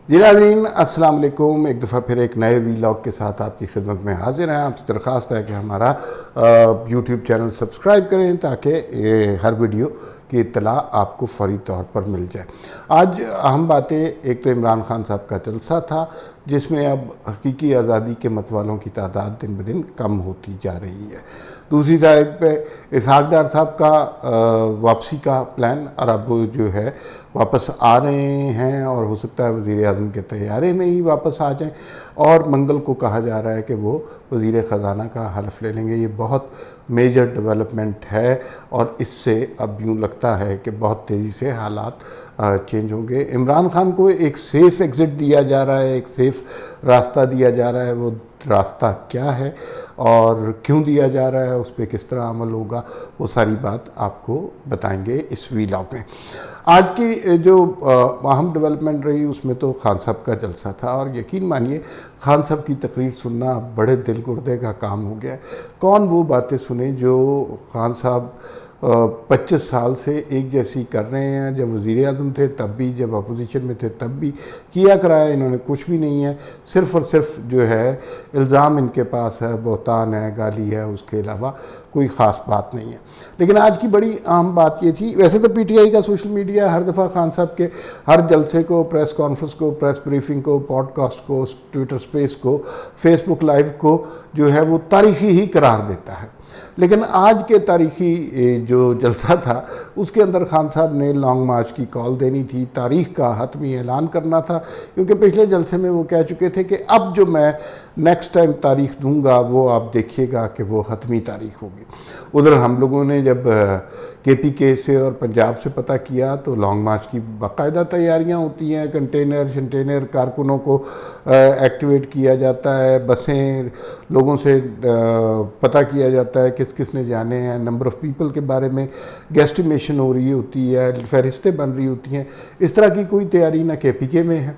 जी नाज़रीन, अस्सलाम वालेकुम। एक दफ़ा फिर एक नए वीलॉग के साथ आपकी खिदमत में हाजिर हैं। आपसे दरख्वास्त है कि हमारा यूट्यूब चैनल सब्सक्राइब करें ताकि हर वीडियो की इत्तला आपको फ़ौरी तौर पर मिल जाए। आज अहम बातें, एक तो इमरान खान साहब का जलसा था जिसमें अब हकीकी आज़ादी के मतवालों की तादाद दिन ब दिन कम होती जा रही है। दूसरी साइड पे इसहाक डार साहब का वापसी का प्लान, और अब वो जो है वापस आ रहे हैं और हो सकता है वज़ीर आज़म के तैयारे में ही वापस आ जाएं। और मंगल को कहा जा रहा है कि वो वज़ीर ख़जाना का हल्फ़ ले लेंगे। ये बहुत मेजर डेवलपमेंट है और इससे अब यूँ लगता है कि बहुत तेज़ी से हालात चेंज होंगे। इमरान खान को एक सेफ़ एग्ज़िट दिया जा रहा है, एक सेफ़ रास्ता दिया जा रहा है। वो रास्ता क्या है और क्यों दिया जा रहा है, उस पर किस तरह अमल होगा, वो सारी बात आपको बताएंगे इस वीलॉग में। आज की जो अहम डेवलपमेंट रही उसमें तो खान साहब का जलसा था, और यकीन मानिए खान साहब की तकरीर सुनना बड़े दिल गुर्दे का काम हो गया है। कौन वो बातें सुने जो खान साहब 25 साल से एक जैसी कर रहे हैं। जब वज़ीर आज़म थे तब भी, जब अपोजिशन में थे तब भी किया कराया इन्होंने कुछ भी नहीं है। सिर्फ़ और सिर्फ जो है इल्ज़ाम इनके पास है, बहतान है, गाली है, उसके अलावा कोई ख़ास बात नहीं है। लेकिन आज की बड़ी अहम बात ये थी, वैसे तो पीटीआई का सोशल मीडिया हर दफ़ा खान साहब के हर जलसे को, प्रेस कॉन्फ्रेंस को, प्रेस ब्रीफिंग को, पॉडकास्ट को, ट्विटर स्पेस को, फेसबुक लाइव को जो है वो तारीख़ी ही करार देता है। लेकिन आज के तारीख़ी जो जलसा था उसके अंदर खान साहब ने लॉन्ग मार्च की कॉल देनी थी, तारीख़ का हतमी ऐलान करना था, क्योंकि पिछले जलसे में वो कह चुके थे कि अब जो मैं नेक्स्ट टाइम तारीख़ दूंगा वो आप देखिएगा कि वो हतमी तारीख़ होगी। उधर हम लोगों ने जब केपीके से और पंजाब से पता किया तो लॉन्ग मार्च की बाकायदा तैयारियां होती हैं। कंटेनर शंटेनर कारकुनों को एक्टिवेट किया जाता है, बसें लोगों से पता किया जाता है किस किस ने जाने हैं, नंबर ऑफ़ पीपल के बारे में गेस्टिमेशन हो रही होती है, फहरिस्तें बन रही होती हैं। इस तरह की कोई तैयारी ना केपीके में है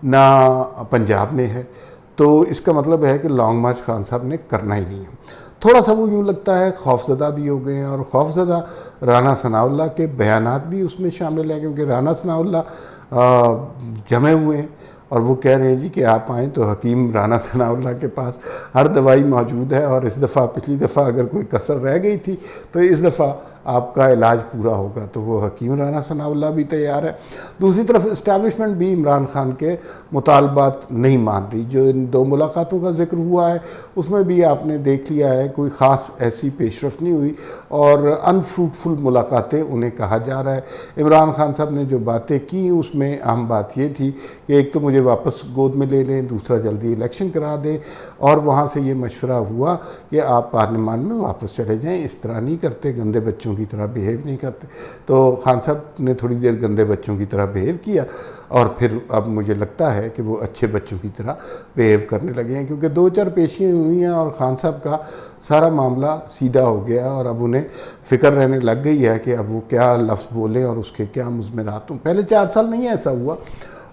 ना पंजाब में है। तो इसका मतलब है कि लॉन्ग मार्च खान साहब ने करना ही नहीं है। थोड़ा सा वो यूँ लगता है खौफज़दा भी हो गए हैं, और खौफज़दा राना सनाउल्लाह के बयानात भी उसमें शामिल हैं, क्योंकि राना सनाउल्लाह जमे हुए हैं और वो कह रहे हैं जी कि आप आएँ तो हकीम राना सनाउल्लाह के पास हर दवाई मौजूद है, और इस दफ़ा पिछली दफ़ा अगर कोई कसर रह गई थी तो इस दफ़ा आपका इलाज पूरा होगा। तो वो हकीम राना सनाउल्लाह भी तैयार है। दूसरी तरफ इस्टेब्लिशमेंट भी इमरान खान के मुतालबात नहीं मान रही। जो इन दो मुलाकातों का जिक्र हुआ है उसमें भी आपने देख लिया है कोई ख़ास ऐसी पेशरफ नहीं हुई और अनफ्रूटफुल मुलाकातें उन्हें कहा जा रहा है। इमरान खान साहब ने जो बातें की उसमें अहम बात ये थी कि एक तो मुझे वापस गोद में ले लें, दूसरा जल्दी इलेक्शन करा दें, और वहाँ से ये मशवरा हुआ कि आप पार्लियामान में वापस चले जाएँ। इस तरह नहीं करते, गंदे बच्चों की तरह बिहेव नहीं करते। तो खान साहब ने थोड़ी देर गंदे बच्चों की तरह बिहेव किया और फिर अब मुझे लगता है कि वो अच्छे बच्चों की तरह बिहेव करने लगे हैं, क्योंकि 2-4 पेशियाँ हुई हैं और खान साहब का सारा मामला सीधा हो गया और अब उन्हें फ़िक्र रहने लग गई है कि अब वो क्या लफ्ज़ बोलें और उसके क्या मुज़मरात हों। पहले 4 साल नहीं ऐसा हुआ,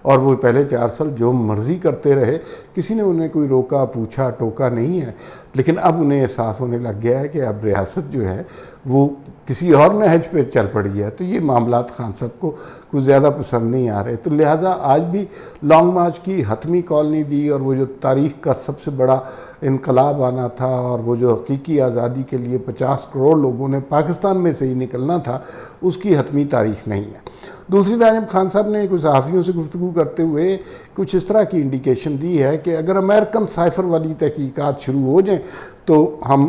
और वो पहले 4 साल जो मर्ज़ी करते रहे, किसी ने उन्हें कोई रोका पूछा टोका नहीं है। लेकिन अब उन्हें एहसास होने लग गया है कि अब रियासत जो है वो किसी और नहज पे चल पड़ी है। तो ये मामलात खान साहब को कुछ ज़्यादा पसंद नहीं आ रहे। तो लिहाजा आज भी लॉन्ग मार्च की हतमी कॉल नहीं दी, और वो जो तारीख़ का सबसे बड़ा इनकलाब आना था और वो जो हकीकी आज़ादी के लिए 50 करोड़ लोगों ने पाकिस्तान में से ही निकलना था, उसकी हतमी तारीख़ नहीं है। दूसरी जानिब खान साहब ने कुछ सहाफ़ियों से गुफ्तगू करते हुए कुछ इस तरह की इंडिकेशन दी है कि अगर अमेरिकन साइफ़र वाली तहकीकात शुरू हो जाएं तो हम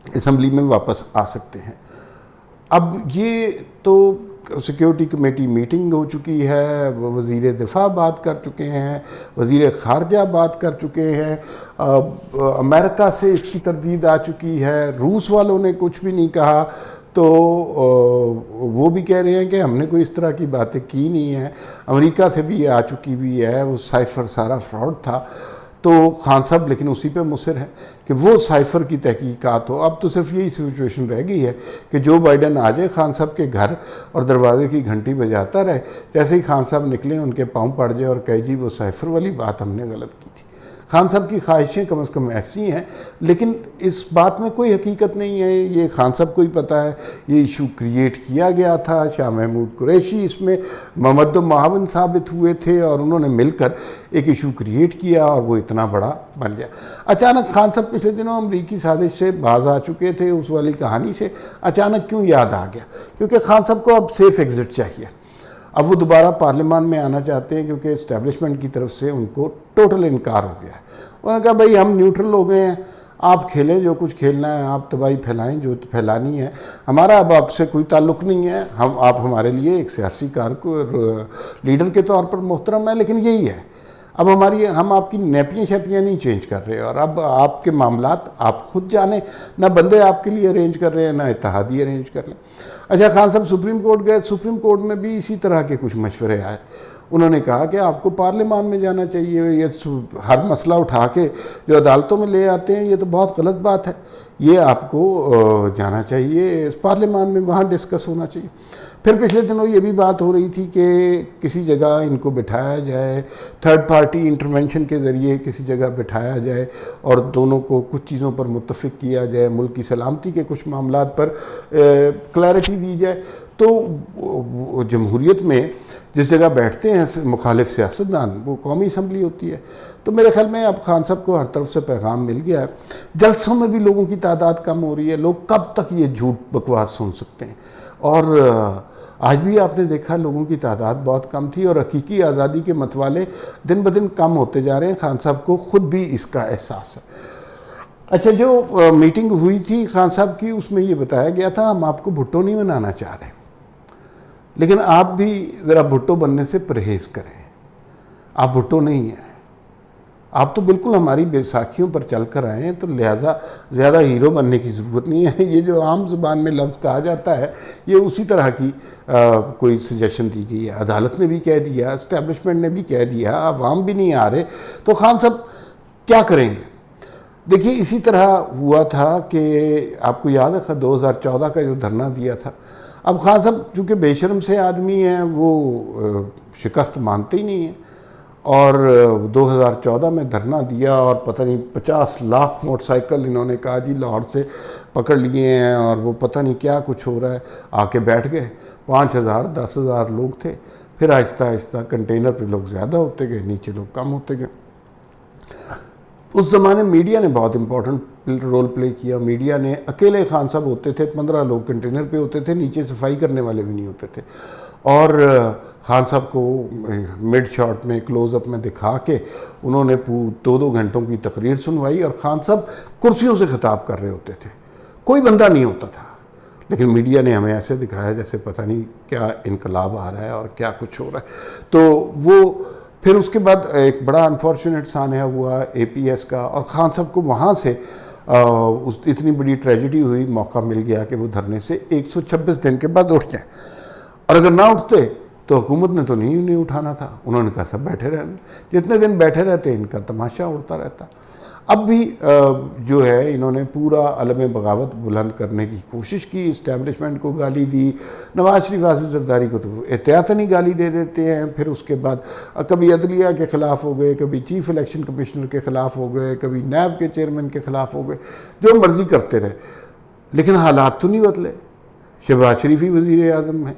असम्बली में वापस आ सकते हैं। अब ये तो सिक्योरिटी कमेटी मीटिंग हो चुकी है, वज़ीर दिफ़ा बात कर चुके हैं, वज़ीर ख़ारजा बात कर चुके हैं, अमेरिका से इसकी तरदीद आ चुकी है, रूस वालों ने कुछ भी नहीं कहा। तो वो भी कह रहे हैं कि हमने कोई इस तरह की बातें की नहीं है। अमेरिका से भी आ चुकी भी है, वो साइफ़र सारा फ्रॉड था। तो खान साहब लेकिन उसी पे मुसर है कि वो साइफ़र की तहकीकात हो। अब तो सिर्फ यही सिचुएशन रह गई है कि जो बाइडन आ जाए खान साहब के घर और दरवाजे की घंटी बजाता रहे, जैसे ही खान साहब निकले उनके पाँव पड़ जाए और कहे जी वो साइफ़र वाली बात हमने गलत की थी। खान साहब की ख्वाहिशें कम से कम ऐसी हैं, लेकिन इस बात में कोई हकीकत नहीं है। ये खान साहब को ही पता है, ये इशू क्रिएट किया गया था। शाह महमूद कुरैशी इसमें ममद्द मावन साबित हुए थे और उन्होंने मिलकर एक इशू क्रिएट किया और वो इतना बड़ा बन गया। अचानक खान साहब पिछले दिनों अमरीकी साजिश से बाज आ चुके थे, उस वाली कहानी से अचानक क्यों याद आ गया? क्योंकि खान साहब को अब सेफ एग्जिट चाहिए। अब वो दोबारा पार्लियामान में आना चाहते हैं क्योंकि इस्टेब्लिशमेंट की तरफ से उनको टोटल इनकार हो गया है। उन्होंने कहा भाई हम न्यूट्रल हो गए हैं, आप खेलें जो कुछ खेलना है, आप तबाही फैलाएं जो फैलानी है, हमारा अब आपसे कोई ताल्लुक़ नहीं है। आप हमारे लिए एक सियासी लीडर के तौर पर मोहतरम है, लेकिन यही है, अब हम आपकी नैपियाँ शैपियाँ नहीं चेंज कर रहे और अब आपके मामलात आप खुद जाने, ना बंदे आपके लिए अरेंज कर रहे हैं ना इत्तेहादी अरेंज कर लें। अच्छा, खान साहब सुप्रीम कोर्ट गए, सुप्रीम कोर्ट में भी इसी तरह के कुछ मशवरे आए। उन्होंने कहा कि आपको पार्लियामान में जाना चाहिए, ये हर मसला उठा के जो अदालतों में ले आते हैं ये तो बहुत गलत बात है, ये आपको जाना चाहिए पार्लियामान में, वहाँ डिस्कस होना चाहिए। फिर पिछले दिनों ये भी बात हो रही थी कि किसी जगह इनको बिठाया जाए, थर्ड पार्टी इंटरवेंशन के ज़रिए किसी जगह बिठाया जाए और दोनों को कुछ चीज़ों पर मुत्तफ़िक किया जाए, मुल्क की सलामती के कुछ मामलात पर क्लैरिटी दी जाए। तो जमहूरियत में जिस जगह बैठते हैं मुखालिफ सियासतदान, वो कौमी असम्बली होती है। तो मेरे ख्याल में अब खान साहब को हर तरफ से पैगाम मिल गया है। जलसों में भी लोगों की तादाद कम हो रही है, लोग कब तक ये झूठ बकवास सुन सकते हैं। और आज भी आपने देखा लोगों की तादाद बहुत कम थी और हकीकी आज़ादी के मतवाले दिन ब दिन कम होते जा रहे हैं। खान साहब को ख़ुद भी इसका एहसास है। अच्छा, जो मीटिंग हुई थी खान साहब की, उसमें ये बताया गया था हम आपको भुट्टो नहीं बनाना चाह रहे, लेकिन आप भी ज़रा भुट्टो बनने से परहेज़ करें। आप भुट्टो नहीं हैं, आप तो बिल्कुल हमारी बैसाखियों पर चल कर आए हैं, तो लिहाजा ज़्यादा हीरो बनने की ज़रूरत नहीं है। ये जो आम ज़ुबान में लफ्ज़ कहा जाता है, ये उसी तरह की कोई सजेशन दी गई है। अदालत ने भी कह दिया, इस्टेब्लिशमेंट ने भी कह दिया, अवाम भी नहीं आ रहे, तो खान साहब क्या करेंगे? देखिए, इसी तरह हुआ था कि आपको याद है 2014 का जो धरना दिया था। अब खान साहब चूँकि बेशर्म से आदमी हैं, वो शिकस्त मानते ही नहीं हैं और 2014 में धरना दिया और पता नहीं 50 लाख मोटरसाइकिल इन्होंने कहा जी लाहौर से पकड़ लिए हैं और वो पता नहीं क्या कुछ हो रहा है, आके बैठ गए। 5,000 10,000 लोग थे। फिर आहिस्ता आहिस्ता कंटेनर पे लोग ज़्यादा होते गए, नीचे लोग कम होते गए। उस ज़माने मीडिया ने बहुत इंपॉर्टेंट रोल प्ले किया। मीडिया ने, अकेले खान साहब होते थे, 15 लोग कंटेनर पे होते थे, नीचे सफाई करने वाले भी नहीं होते थे। और खान साहब को मिड शॉट में, क्लोज़अप में दिखा के उन्होंने 2-2 घंटों की तकरीर सुनवाई और खान साहब कुर्सियों से खिताब कर रहे होते थे, कोई बंदा नहीं होता था। लेकिन मीडिया ने हमें ऐसे दिखाया जैसे पता नहीं क्या इनकलाब आ रहा है और क्या कुछ हो रहा है। तो वो फिर उसके बाद एक बड़ा अनफॉर्चुनेट सान्या हुआ APS का, और खान साहब को वहाँ से उस इतनी बड़ी ट्रेजिडी हुई, मौका मिल गया कि वो धरने से 126 दिन के बाद उठ जाए। और अगर ना उठते तो हुकूमत ने तो नहीं उठाना था। उन्होंने कहा सब बैठे रहने, जितने दिन बैठे रहते इनका तमाशा उड़ता रहता। अब भी जो है इन्होंने पूरा अलम बगावत बुलंद करने की कोशिश की, इस्टेब्लिशमेंट को गाली दी। नवाज शरीफ आसिफ जरदारी को तो एहतियातन ही गाली दे देते हैं। फिर उसके बाद कभी अदलिया के ख़िलाफ़ हो गए, कभी चीफ इलेक्शन कमिश्नर के ख़िलाफ़ हो गए, कभी नैब के चेयरमैन के ख़िलाफ़ हो गए, जो मर्ज़ी करते रहे। लेकिन हालात तो नहीं बदले। शहबाज शरीफ ही वज़ीर आज़म है,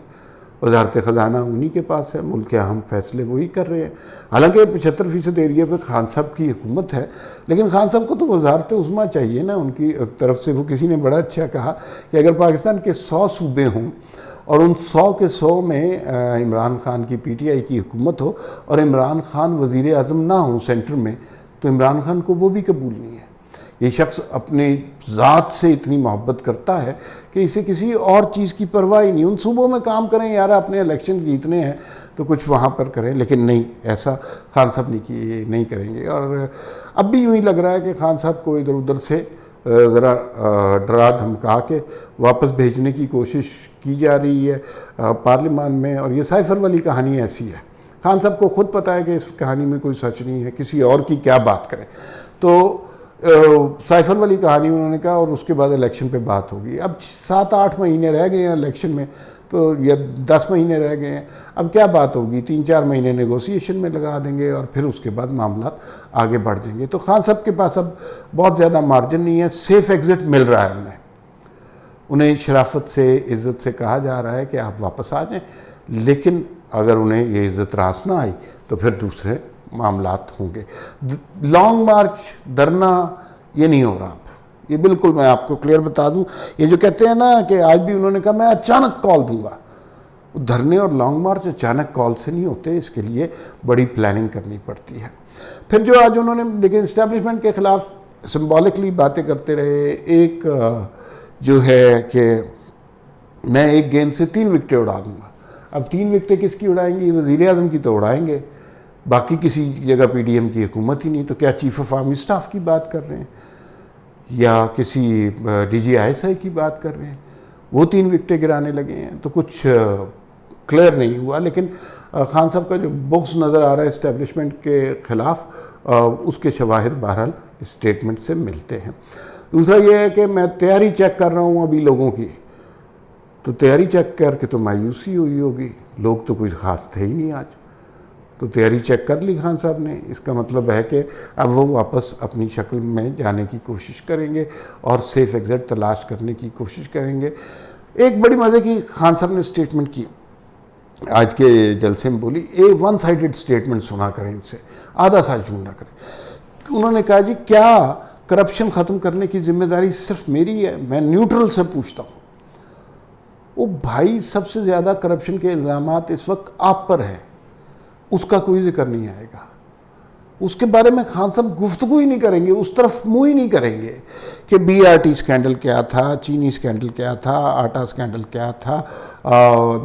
वजारत ख़जाना उन्हीं के पास है, मुल्क के अहम फैसले वही कर रहे हैं। हालांकि 75% एरिया पे खान साहब की हुकूमत है, लेकिन खान साहब को तो वजारत उस्मा चाहिए ना उनकी तरफ से। वो किसी ने बड़ा अच्छा कहा कि अगर पाकिस्तान के 100 सूबे हों और उन 100 के 100 में इमरान खान की PTI की हुकूमत हो और इमरान खान वज़ीर आज़म ना हो सेंटर में, तो इमरान खान को वो भी कबूल नहीं है। ये शख्स अपने ज़ात से इतनी मोहब्बत करता है कि इसे किसी और चीज़ की परवाह ही नहीं। उन सूबों में काम करें यार, अपने इलेक्शन जीतने हैं तो कुछ वहाँ पर करें, लेकिन नहीं, ऐसा खान साहब नहीं करेंगे। और अब भी यूँ ही लग रहा है कि खान साहब को इधर उधर से ज़रा डरा धमका के वापस भेजने की कोशिश की जा रही है पार्लियामान में। और ये साइफर वाली कहानी ऐसी है, खान साहब को ख़ुद पता है कि इस कहानी में कोई सच नहीं है, किसी और की क्या बात करें। तो साइफर वाली कहानी उन्होंने कहा और उसके बाद इलेक्शन पे बात होगी। अब 7-8 महीने रह गए हैं इलेक्शन में, तो ये 10 महीने रह गए हैं, अब क्या बात होगी, 3-4 महीने नेगोशिएशन में लगा देंगे और फिर उसके बाद मामला आगे बढ़ जाएंगे। तो खान साहब के पास अब बहुत ज़्यादा मार्जिन नहीं है, सेफ एग्ज़िट मिल रहा है उन्हें शराफत से, इज़्ज़त से कहा जा रहा है कि आप वापस आ जाएं, लेकिन अगर उन्हें ये इज़्ज़त रास ना आई तो फिर दूसरे मामलात होंगे। लॉन्ग मार्च, धरना, ये नहीं हो रहा अब, ये बिल्कुल मैं आपको क्लियर बता दूं। ये जो कहते हैं ना कि आज भी उन्होंने कहा मैं अचानक कॉल दूंगा, धरने और लॉन्ग मार्च अचानक कॉल से नहीं होते, इसके लिए बड़ी प्लानिंग करनी पड़ती है। फिर जो आज उन्होंने लेकिन इस्टेब्लिशमेंट के ख़िलाफ़ सिम्बॉलिकली बातें करते रहे। एक जो है कि मैं एक गेंद से 3 विकेटें उड़ा दूंगा। अब 3 विकेटें किसकी उड़ाएंगे, वज़ीर आज़म की तो उड़ाएंगे, बाकी किसी जगह पीडीएम की हुकूमत ही नहीं, तो क्या चीफ ऑफ आर्मी स्टाफ की बात कर रहे हैं या किसी DGISI की बात कर रहे हैं, वो 3 विकेटें गिराने लगे हैं। तो कुछ क्लियर नहीं हुआ, लेकिन खान साहब का जो बुक्स नज़र आ रहा है इस्टेब्लिशमेंट के ख़िलाफ़, उसके शवाहिद बहरहाल स्टेटमेंट से मिलते हैं। दूसरा ये है कि मैं तैयारी चेक कर रहा हूँ अभी लोगों की, तो तैयारी चेक करके तो मायूसी हुई होगी, लोग तो कोई ख़ास थे ही नहीं आज, तो तैयारी चेक कर ली खान साहब ने। इसका मतलब है कि अब वो वापस अपनी शक्ल में जाने की कोशिश करेंगे और सेफ एग्ज़िट तलाश करने की कोशिश करेंगे। एक बड़ी मज़े की खान साहब ने स्टेटमेंट की आज के जलसे में, बोली ए वन साइडेड स्टेटमेंट सुना करें इनसे, आधा सच झूठ करें। उन्होंने कहा जी क्या करप्शन ख़त्म करने की जिम्मेदारी सिर्फ मेरी है, मैं न्यूट्रल से पूछता हूँ। वो भाई सबसे ज़्यादा करप्शन के इल्ज़ामात इस वक्त आप पर है, उसका कोई जिक्र नहीं आएगा, उसके बारे में खान साहब गुफ्तगू ही नहीं करेंगे, उस तरफ मुँह ही नहीं करेंगे कि BRT स्कैंडल क्या था, चीनी स्कैंडल क्या था, आटा स्कैंडल क्या था,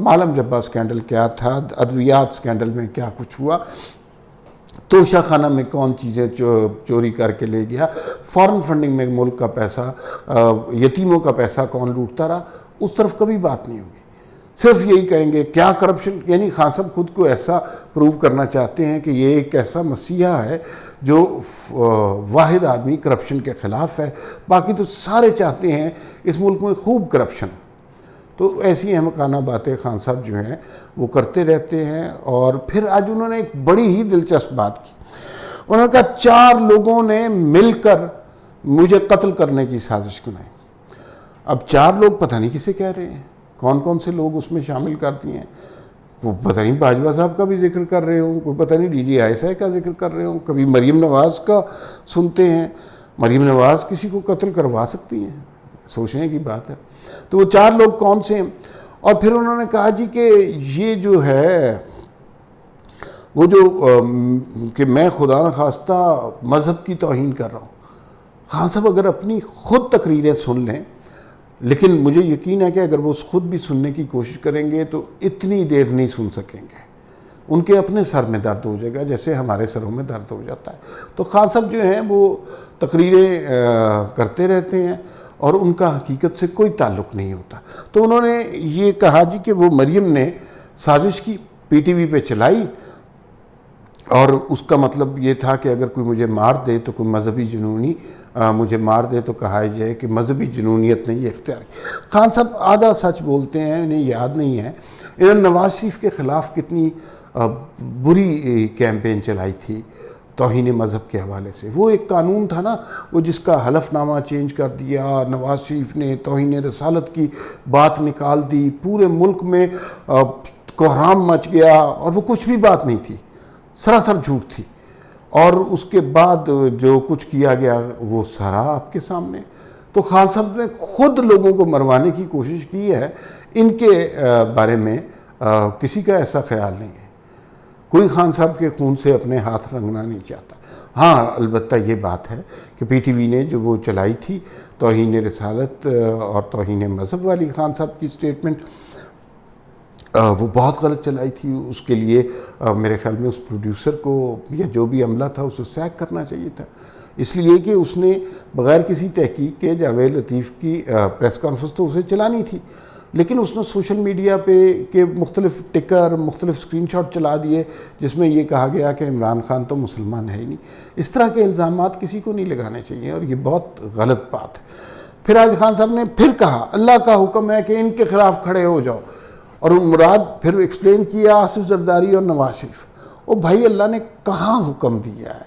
मालम जब्बा स्कैंडल क्या था, अद्वियात स्कैंडल में क्या कुछ हुआ, तोशा खाना में कौन चीज़ें चोरी करके ले गया, फॉरेन फंडिंग में मुल्क का पैसा, यतीमों का पैसा कौन लूटता रहा, उस तरफ कभी बात नहीं होगी। सिर्फ यही कहेंगे क्या करप्शन, यानी खान साहब खुद को ऐसा प्रूव करना चाहते हैं कि ये एक ऐसा मसीहा है जो वाहिद आदमी करप्शन के ख़िलाफ़ है, बाकी तो सारे चाहते हैं इस मुल्क में खूब करप्शन। तो ऐसी अहमकाना बातें खान साहब जो हैं वो करते रहते हैं। और फिर आज उन्होंने एक बड़ी ही दिलचस्प बात की, उन्होंने कहा 4 लोगों ने मिलकर मुझे कत्ल करने की साजिश बनाई। अब 4 लोग पता नहीं किसे कह रहे हैं, कौन कौन से लोग उसमें शामिल कर दिए हैं, वो पता नहीं बाजवा साहब का भी जिक्र कर रहे हो, कोई पता नहीं DGISI का जिक्र कर रहे हो, कभी मरीम नवाज़ का सुनते हैं। मरीम नवाज़ किसी को कत्ल करवा सकती हैं, सोचने की बात है। तो वो 4 लोग कौन से हैं। और फिर उन्होंने कहा जी कि ये जो है वो जो कि मैं खुदा न खास्ता मज़हब की तौहीन कर रहा हूँ। खान साहब अगर अपनी ख़ुद तकरीरें सुन लें, लेकिन मुझे यकीन है कि अगर वो ख़ुद भी सुनने की कोशिश करेंगे तो इतनी देर नहीं सुन सकेंगे, उनके अपने सर में दर्द हो जाएगा जैसे हमारे सरों में दर्द हो जाता है। तो खान साहब जो हैं वो तकरीरें करते रहते हैं और उनका हकीकत से कोई ताल्लुक़ नहीं होता। तो उन्होंने ये कहा जी कि वो मरियम ने साजिश की, PTV पे चलाई, और उसका मतलब ये था कि अगर कोई मुझे मार दे तो कोई मजहबी जुनूनी मुझे मार दे तो कहा जाए कि मजहबी जुनूनियत ने ये इख्तियार की। खान साहब आधा सच बोलते हैं, इन्हें याद नहीं है इन्होंने नवाज शरीफ के ख़िलाफ़ कितनी बुरी कैंपेन चलाई थी तौहीन मज़हब के हवाले से। वो एक कानून था ना, वो जिसका हलफनामा चेंज कर दिया, नवाज शरीफ ने तौहीन रसालत की बात निकाल दी, पूरे मुल्क में कोहराम मच गया और वो कुछ भी बात नहीं थी, सरासर झूठ थी। और उसके बाद जो कुछ किया गया वो सारा आपके सामने। तो खान साहब ने खुद लोगों को मरवाने की कोशिश की है, इनके बारे में किसी का ऐसा ख्याल नहीं है, कोई खान साहब के खून से अपने हाथ रंगना नहीं चाहता। हाँ, अलबत्ता ये बात है कि PTV ने जो वो चलाई थी तौहीन रसालत और तौहीन मज़हब वाली खान साहब की स्टेटमेंट, वो बहुत गलत चलाई थी। उसके लिए मेरे ख्याल में उस प्रोड्यूसर को या जो भी अमला था उसे सैक करना चाहिए था, इसलिए कि उसने बग़ैर किसी तहकीक के जावेद लतीफ़ की प्रेस कॉन्फ्रेंस तो उसे चलानी थी, लेकिन उसने सोशल मीडिया पे के मुख्तलिफ टिकर, मुख्तलिफ स्क्रीनशॉट चला दिए जिसमें यह कहा गया कि इमरान खान तो मुसलमान है ही नहीं। इस तरह के इल्ज़ामात किसी को नहीं लगाने चाहिए और ये बहुत गलत बात है। फिर आज खान साहब ने फिर कहा अल्लाह का हुक्म है कि इनके ख़िलाफ़ खड़े हो जाओ। और मुराद फिर एक्सप्लेन किया आसिफ जरदारी और नवाज शरीफ। ओ भाई, अल्लाह ने कहाँ हुक्म दिया है,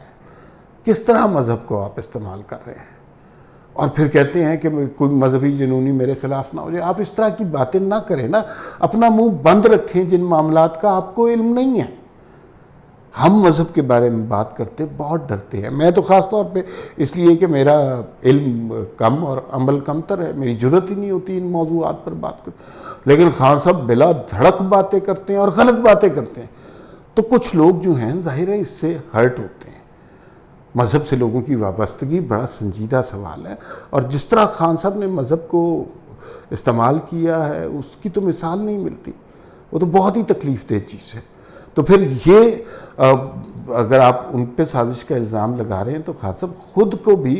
किस तरह मज़हब को आप इस्तेमाल कर रहे हैं, और फिर कहते हैं कि कोई मजहबी जुनूनी मेरे खिलाफ ना हो जाए। आप इस तरह की बातें ना करें ना, अपना मुंह बंद रखें जिन मामलात का आपको इल्म नहीं है। हम मज़हब के बारे में बात करते बहुत डरते हैं। मैं तो ख़ास तौर पे इसलिए कि मेरा इल्म कम और अमल कमतर है, मेरी ज़रूरत ही नहीं होती इन मौज़ूआत पर बात कर। लेकिन खान साहब बिला धड़क बातें करते हैं और गलत बातें करते हैं, तो कुछ लोग जो हैं ज़ाहिर है इससे हर्ट होते हैं। मज़हब से लोगों की वाबस्तगी बड़ा संजीदा सवाल है, और जिस तरह खान साहब ने मज़हब को इस्तेमाल किया है उसकी तो मिसाल नहीं मिलती। वो तो बहुत ही तकलीफ़ दह चीज़ है। तो फिर ये अगर आप उन पे साजिश का इल्ज़ाम लगा रहे हैं तो खान साहब ख़ुद को भी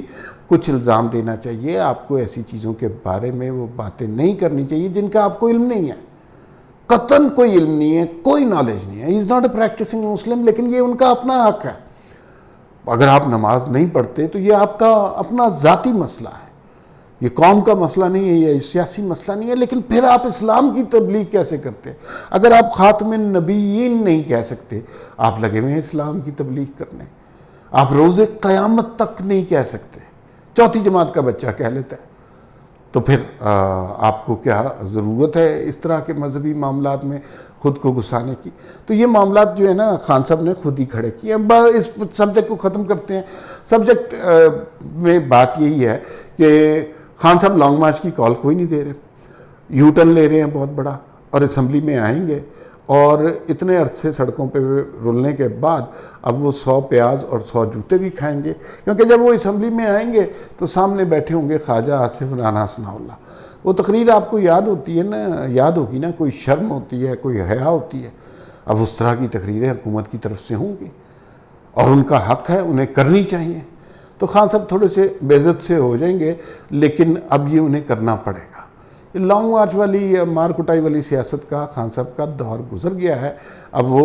कुछ इल्ज़ाम देना चाहिए। आपको ऐसी चीज़ों के बारे में वो बातें नहीं करनी चाहिए जिनका आपको इल्म नहीं है। कतन कोई इल्म नहीं है, कोई नॉलेज नहीं है। He is not a practising Muslim, लेकिन ये उनका अपना हक है। अगर आप नमाज नहीं पढ़ते तो ये आपका अपना ज़ाती मसला है, ये कौम का मसला नहीं है, ये सियासी मसला नहीं है। लेकिन फिर आप इस्लाम की तबलीग कैसे करते हैं? अगर आप ख़ातमे नबीयीन नहीं कह सकते, आप लगे हुए हैं इस्लाम की तबलीग करने। आप रोज़े क़यामत तक नहीं कह सकते, चौथी जमात का बच्चा कह लेता है। तो फिर आपको क्या ज़रूरत है इस तरह के मजहबी मामलात में ख़ुद को घुसाने की? तो ये मामलात जो है ना, खान साहब ने खुद ही खड़े किए। अब इस सब्जेक्ट को ख़त्म करते हैं। सब्जेक्ट में बात यही है कि खान साहब लॉन्ग मार्च की कॉल कोई नहीं दे रहे, यू टर्न ले रहे हैं बहुत बड़ा, और असम्बली में आएंगे और इतने अरसे सड़कों पे रुलने के बाद अब वो 100 प्याज और 100 जूते भी खाएंगे, क्योंकि जब वो असम्बली में आएंगे तो सामने बैठे होंगे ख्वाजा आसिफ राना सनाउल्लाह। वो तकरीर आपको याद होती है ना, याद होगी ना, कोई शर्म होती है, कोई हया होती है। अब उस तरह की तकरीरें हुकूमत की तरफ से होंगी और उनका हक है, उन्हें करनी चाहिए। तो खान साहब थोड़े से बेइज्जत से हो जाएंगे, लेकिन अब ये उन्हें करना पड़ेगा। ये लॉन्ग मार्च वाली, मार कुटाई वाली सियासत का खान साहब का दौर गुजर गया है। अब वो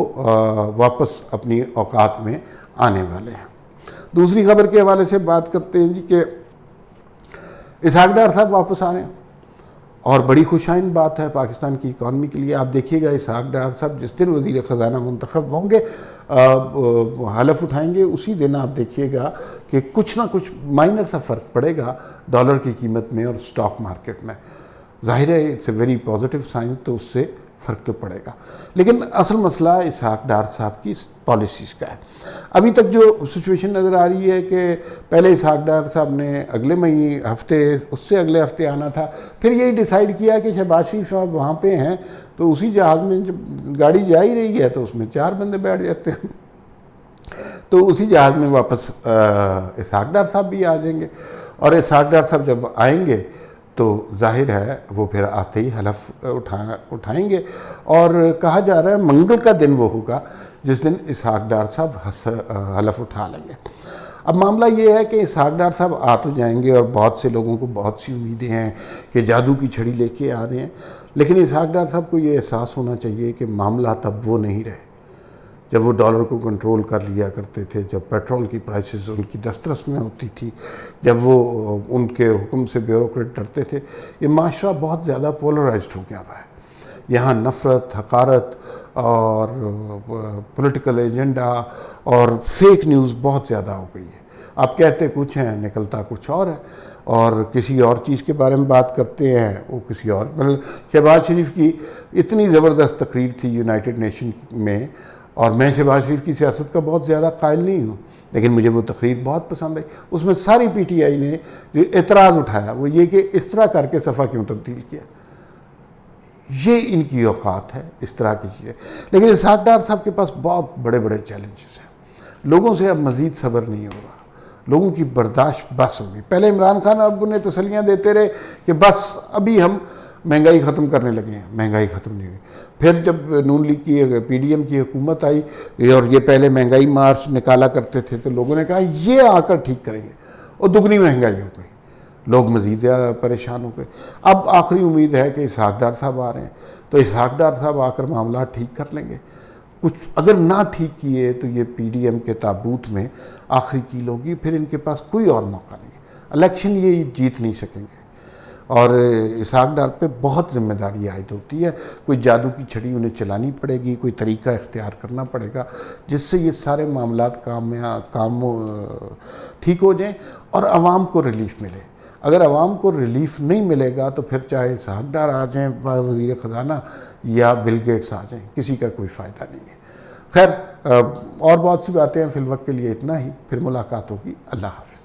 वापस अपनी औकात में आने वाले हैं। दूसरी खबर के हवाले से बात करते हैं जी कि इसहाक डार साहब वापस आ रहे हैं, और बड़ी खुशाइन बात है पाकिस्तान की इकॉनमी के लिए। आप देखिएगा इसहाक डार साहब जिस दिन वज़ीर ख़जाना मुंतखब होंगे, हलफ उठाएंगे, उसी दिन आप देखिएगा कि कुछ ना कुछ माइनर सा फ़र्क पड़ेगा डॉलर की कीमत में और स्टॉक मार्केट में। ज़ाहिर है it's a very positive sign, तो उससे फ़र्क तो पड़ेगा। लेकिन असल मसला इसहाक डार साहब की पॉलिसीज़ का है। अभी तक जो सिचुएशन नज़र आ रही है कि पहले इसहाक डार साहब ने अगले हफ्ते, उससे अगले हफ्ते आना था, फिर यही डिसाइड किया कि शहबाज शरीफ साहब वहाँ पे हैं, तो उसी जहाज़ में जब गाड़ी जा ही रही है तो उसमें 4 बंदे बैठ जाते हैं, तो उसी जहाज़ में वापस इसहाक डार साहब भी आ जाएंगे। और इसहाक डार साहब जब आएंगे तो जाहिर है वो फिर आते ही हलफ उठाएंगे, और कहा जा रहा है मंगल का दिन वो होगा जिस दिन इसहाक डार साहब हलफ उठा लेंगे। अब मामला ये है कि इसहाक डार साहब आ तो जाएंगे, और बहुत से लोगों को बहुत सी उम्मीदें हैं कि जादू की छड़ी लेके आ रहे हैं, लेकिन इसहाक डार साहब को ये एहसास होना चाहिए कि मामला तब वो नहीं रहे जब वो डॉलर को कंट्रोल कर लिया करते थे, जब पेट्रोल की प्राइसेस उनकी दस्तरस में होती थी, जब वो उनके हुक्म से ब्यूरोक्रेट डरते थे। ये माशरा बहुत ज़्यादा पोलराइज्ड हो गया हुआ है। यहाँ नफ़रत, हकारत और पॉलिटिकल एजेंडा और फेक न्यूज़ बहुत ज़्यादा हो गई है। आप कहते कुछ हैं, निकलता कुछ और है, और किसी और चीज़ के बारे में बात करते हैं वो किसी और। मतलब शहबाज शरीफ की इतनी ज़बरदस्त तकरीर थी यूनाइटेड नेशन में, और मैं शहबाज शरीफ की सियासत का बहुत ज़्यादा कायल नहीं हूँ, लेकिन मुझे वो तकरीर बहुत पसंद आई। उसमें सारी PTI ने जो एतराज़ उठाया वो ये कि इस तरह करके सफ़ा क्यों तब्दील किया। ये इनकी औकात है, इस तरह की चीज़ें। लेकिन इसहाक डार साहब के पास बहुत बड़े बड़े चैलेंजेस हैं। लोगों से अब मज़ीद सब्र नहीं हो रहा, लोगों की बर्दाश्त बस होगी। पहले इमरान खान अब उन्हें तसल्लियाँ देते रहे कि बस अभी हम महंगाई ख़त्म करने लगे हैं, महंगाई ख़त्म नहीं हुई। फिर जब नून लीग की PDM की हुकूमत आई और ये पहले महंगाई मार्च निकाला करते थे, तो लोगों ने कहा ये आकर ठीक करेंगे, और दुगनी महंगाई हो गई, लोग मज़ीद परेशान हो गए। अब आखिरी उम्मीद है कि इसहाक डार साहब आ रहे हैं, तो इसहाक डार साहब आकर मामला ठीक कर लेंगे। कुछ अगर ना ठीक किए तो ये PDM के ताबूत में आखिरी कील होगी, फिर इनके पास कोई और मौका नहीं है। इलेक्शन ये जीत नहीं सकेंगे। और इसहाक डार पे बहुत जिम्मेदारी आयद होती है। कोई जादू की छड़ी उन्हें चलानी पड़ेगी, कोई तरीका इख्तियार करना पड़ेगा जिससे ये सारे मामलात काम ठीक हो जाएं और आवाम को रिलीफ मिले। अगर आवाम को रिलीफ नहीं मिलेगा तो फिर चाहे इसहाक डार आ जाएँ वज़ीर ख़जाना या बिल गेट्स आ जाएँ, किसी का कोई फ़ायदा नहीं है। खैर और बहुत सी बातें हैं, फ़िलवक्त के लिए इतना ही, फिर मुलाकात होगी। अल्लाह हाफ़िज़।